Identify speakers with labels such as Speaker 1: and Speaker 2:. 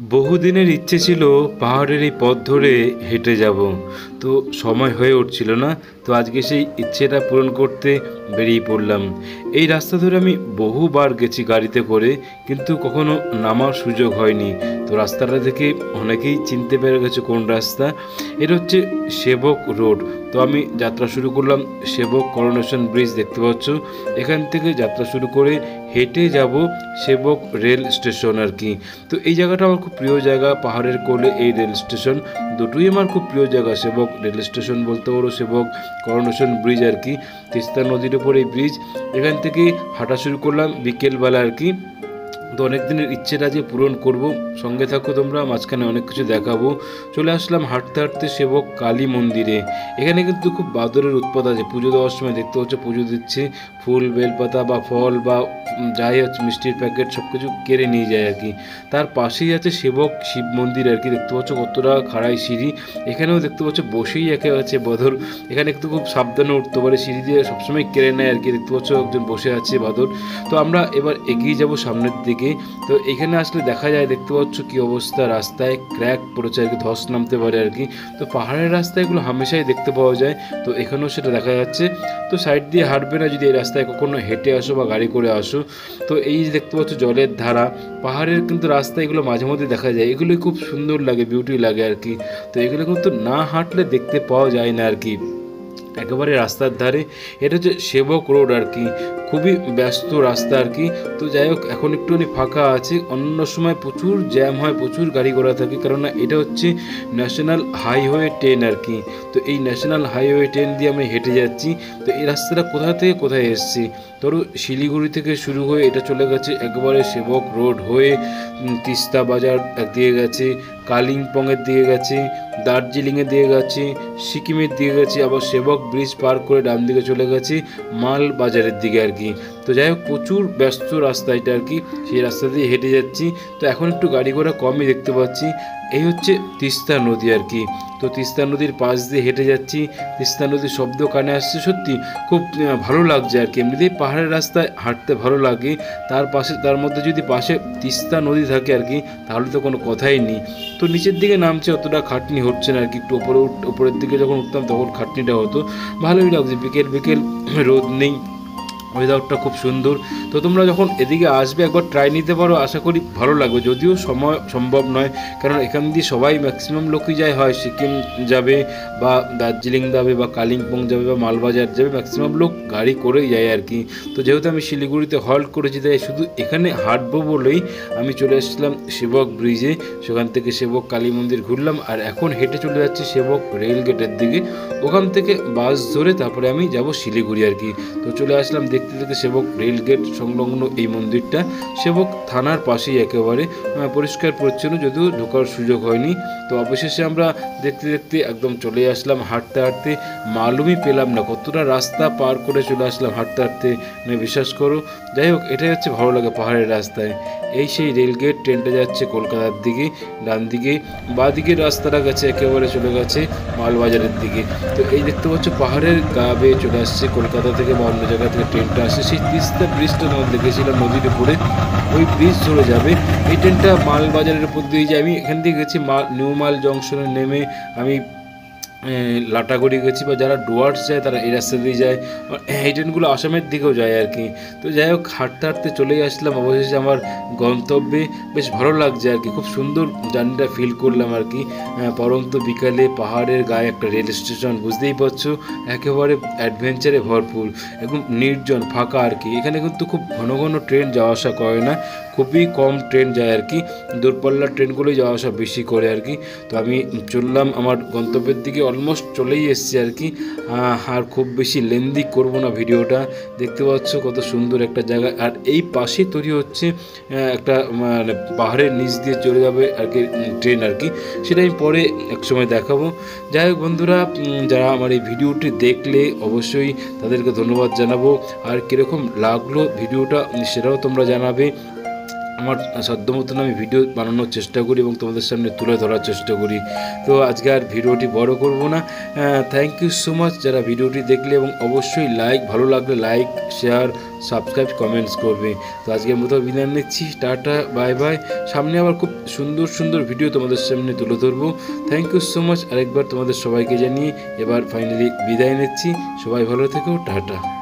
Speaker 1: বহুদিনের ইচ্ছে ছিল পাহাড়ের এই পথ ধরে হেঁটে যাব, তো সময় হয়ে উঠছিল না। তো আজকে সেই ইচ্ছেটা পূরণ করতে বেরিয়ে পড়লাম। এই রাস্তা ধরে আমি বহুবার গেছি গাড়িতে করে, কিন্তু কখনো নামার সুযোগ হয়নি। তো রাস্তাটা দেখে অনেকেই চিনতে পেরে গেছে কোন রাস্তা। এটা হচ্ছে সেবক রোড। তো আমি যাত্রা শুরু করলাম সেবক করোনেশন ব্রিজ, দেখতে পাচ্ছ। এখান থেকে যাত্রা শুরু করে হেঁটে যাব সেবক রেল স্টেশন আর কি। তো এই জায়গাটা আমার খুব প্রিয় জায়গা, পাহাড়ের কোলে এই রেল স্টেশন, দুটোই আমার খুব প্রিয় জায়গা। সেবক রেল স্টেশন বলতে পারো, সেবক করোনেশন ব্রিজ আর কি, তিস্তা নদীর উপর এই ব্রিজ। এখান থেকে হাঁটা শুরু করলাম বিকেলবেলা আর কি। তো অনেক দিনের ইচ্ছেটা যে পূরণ করব, সঙ্গে থাকো তোমরা, মাঝখানে অনেক কিছু দেখাবো। চলে আসলাম হাঁটতে হাঁটতে সেবক কালী মন্দিরে। এখানে কিন্তু খুব বাদরের উৎপাত আছে। পুজো দেওয়ার সময় দেখতে হচ্ছে পুজো দিচ্ছে, ফুল বেলপাতা বা ফল বা যাই হচ্ছে মিষ্টির প্যাকেট সব কিছু কেড়ে নিয়ে যায় আর কি। তার পাশেই আছে সেবক শিব মন্দির আর কি, দেখতে পাচ্ছ কতটা খাড়াই সিঁড়ি। এখানেও দেখতে পাচ্ছ বসেই একে আছে বাদর। এখানে একটু খুব সাবধানে উঠতে পারে, সিঁড়ি দিয়ে সবসময় কেড়ে নেয় আর কি। দেখতে পাচ্ছ একজন বসে আছে বাদর। তো আমরা এবার এগিয়ে যাব সামনের দিকে। তো এখানে আসলে দেখা যায়, দেখতে পাচ্ছ কি অবস্থা, রাস্তায় ক্র্যাক পড়েছে আর কি, ধস নামতে পারে আর কি। তো পাহাড়ের রাস্তায় এগুলো হামেশাই দেখতে পাওয়া যায়, তো এখানেও সেটা দেখা যাচ্ছে। তো সাইড দিয়ে হাঁটবে না যদি এই রাস্তায় কখনো হেঁটে আসো বা গাড়ি করে আসো। তো এই যে দেখতে পাচ্ছ জলের ধারা, পাহাড়ের কিন্তু রাস্তা এগুলো মাঝে মধ্যে দেখা যায়, এগুলোই খুব সুন্দর লাগে, বিউটি লাগে আর কি। তো এগুলো কিন্তু না হাঁটলে দেখতে পাওয়া যায় না আর কি। একেবারে রাস্তার ধারে, এটা হচ্ছে সেবক রোড আর কি, খুবই ব্যস্ত রাস্তা আর কি। তো যাই হোক, এখন একটুখানি ফাঁকা আছে, অন্য সময় প্রচুর জ্যাম হয়, প্রচুর গাড়ি ঘোড়া থাকে, কারণ এটা হচ্ছে ন্যাশনাল হাইওয়ে 10 আর কি। তো এই ন্যাশনাল হাইওয়ে 10 দিয়ে আমি হেঁটে যাচ্ছি। তো এই রাস্তাটা কোথা থেকে কোথায় এসেছি, ধরো শিলিগুড়ি থেকে শুরু হয়ে এটা চলে গেছে একবারে সেবক রোড হয়ে তিস্তা বাজার দিয়ে গেছে, কালিম্পংয়ের দিকে গেছে, দার্জিলিংয়ের দিকে গেছে, সিকিমের দিকে গেছে, আবার সেবক ব্রিজ পার করে ডান দিকে চলে গেছে মাল বাজারের দিকে আর কি। তো যাই হোক, প্রচুর ব্যস্ত রাস্তা এটা আর কি, সেই রাস্তা দিয়ে হেঁটে যাচ্ছি। তো এখন একটু গাড়ি ঘোড়া কমই দেখতে পাচ্ছি। এই হচ্ছে তিস্তা নদী আর কি। তো তিস্তা নদীর পাশ দিয়ে হেঁটে যাচ্ছি, তিস্তা নদীর শব্দ কানে আসছে, সত্যি খুব ভালো লাগছে আর কি। এমনিতেই পাহাড়ের রাস্তায় হাঁটতে ভালো লাগে, তার মধ্যে যদি পাশে তিস্তা নদী থাকে আর কি, তাহলে তো কোনো কথাই নেই। তো নিচের দিকে নামছে, অতটা খাটনি হচ্ছে না আর কি। একটু উপরের দিকে যখন উঠতাম তখন খাটনিটা হতো। ভালোই লাগছে, বিকেল বিকেল, রোদ নেই, ওয়েদারটা খুব সুন্দর। তো তোমরা যখন এদিকে আসবে একবার ট্রাই নিতে পারো, আশা করি ভালো লাগবে। যদিও সময় সম্ভব নয়, কারণ এখান দিয়ে সবাই ম্যাক্সিমাম লোকই যায়, হয় সিকিম যাবে বা দার্জিলিং যাবে বা কালিম্পং যাবে বা মালবাজার যাবে, ম্যাক্সিমাম লোক গাড়ি করেই যায় আর কি। তো যেহেতু আমি শিলিগুড়িতে হল্ট করেছি, তাই শুধু এখানে হাঁটবো বলেই আমি চলে এসেছিলাম সেবক ব্রিজে। সেখান থেকে সেবক কালী মন্দির ঘুরলাম, আর এখন হেঁটে চলে যাচ্ছি সেবক রেল গেটের দিকে। ওখান থেকে বাস ধরে তারপরে আমি যাব শিলিগুড়ি আর কি। তো চলে আসলাম দেখতে দেখতে সেবক রেল গেট সংলগ্ন এই মন্দিরটা, সেবক থানার পাশেই একেবারে, পরিষ্কার পরিচ্ছন্ন, যদিও ঢোকার সুযোগ হয়নি। তো অবশেষে আমরা দেখতে দেখতে একদম চলে আসলাম, হাঁটতে হাঁটতে মালুমই পেলাম না কতটা রাস্তা পার করে চলে আসলাম হাঁটতে হাঁটতে, মানে বিশ্বাস করো। যাই হোক, এটাই হচ্ছে ভালো লাগে পাহাড়ের রাস্তায়। এই সেই রেলগেট, ট্রেনটা যাচ্ছে কলকাতার দিকে, ডান দিকে, বাঁ দিকের রাস্তাটা গেছে একেবারে চলে গেছে মালবাজারের দিকে। তো এই দেখতে পাচ্ছ পাহাড়ের গা বেয়ে চলে আসছে কলকাতা থেকে বা অন্য জায়গা থেকে ট্রেনটা আসছে। সেই তিস্তা ব্রিজটা আমরা দেখেছিলাম নদীর উপরে, ওই ব্রিজ ধরে যাবে এই ট্রেনটা, মালবাজারের উপর দিয়ে যায়। আমি এখান থেকে গেছি নিউ মাল জংশনে নেমে আমি লাটাগুড়ি গেছি, বা যারা ডুয়ার্স যায় তারা এই রাস্তা দিয়ে যায়, এই ট্রেনগুলো আসামের দিকেও যায় আর কি। তো যাই হোক, হাঁটতে হাঁটতে চলেই আসলাম অবশেষে আমার গন্তব্যে। বেশ ভালো লাগছে আর কি, খুব সুন্দর জার্নিটা ফিল করলাম আর কি। পরন্ত বিকালে পাহাড়ের গায়ে একটা রেল স্টেশন, বুঝতেই পারছো, একেবারে অ্যাডভেঞ্চারে ভরপুর, একদম নির্জন ফাঁকা আর কি। এখানে কিন্তু খুব ঘন ঘন ট্রেন যাওয়া আসা করে না, খুবই কম ট্রেন যায় আর কি, দূরপাল্লার ট্রেনগুলোই যাওয়া আসা বেশি করে আর কি। তো আমি চললাম আমার গন্তব্যের দিকে, অলমোস্ট চলেই এসছি আর কি। আর খুব বেশি লেন্দি করব না ভিডিওটা। দেখতে পাচ্ছ কত সুন্দর একটা জায়গা, আর এই পাশে তৈরি হচ্ছে একটা মানে পাহাড়ের নিচ দিয়ে চলে যাবে আর কি ট্রেন আর কি, সেটা আমি পরে এক সময় দেখাবো। যাই হোক বন্ধুরা, যারা আমার এই ভিডিওটি দেখলে অবশ্যই তাদেরকে ধন্যবাদ জানাবো। আর কীরকম লাগলো ভিডিওটা সেটাও তোমরা জানাবে। আমার সাধ্য মতন আমি ভিডিও বানানোর চেষ্টা করি এবং তোমাদের সামনে তুলে ধরার চেষ্টা করি। তো আজকে আর ভিডিওটি বড় করব না। থ্যাংক ইউ সো মাচ যারা ভিডিওটি দেখলে, এবং অবশ্যই ভালো লাগলে লাইক, শেয়ার, সাবস্ক্রাইব কমেন্টস করবে। তো আজকের মতো বিদায় নিচ্ছি, টাটা বাই বাই। সামনে আবার খুব সুন্দর সুন্দর ভিডিও তোমাদের সামনে তুলে ধরবো। থ্যাংক ইউ সো মাচ আরেকবার তোমাদের সবাইকে জানিয়ে এবার ফাইনালি বিদায় নিচ্ছি। সবাই ভালো থেকো, টাটা।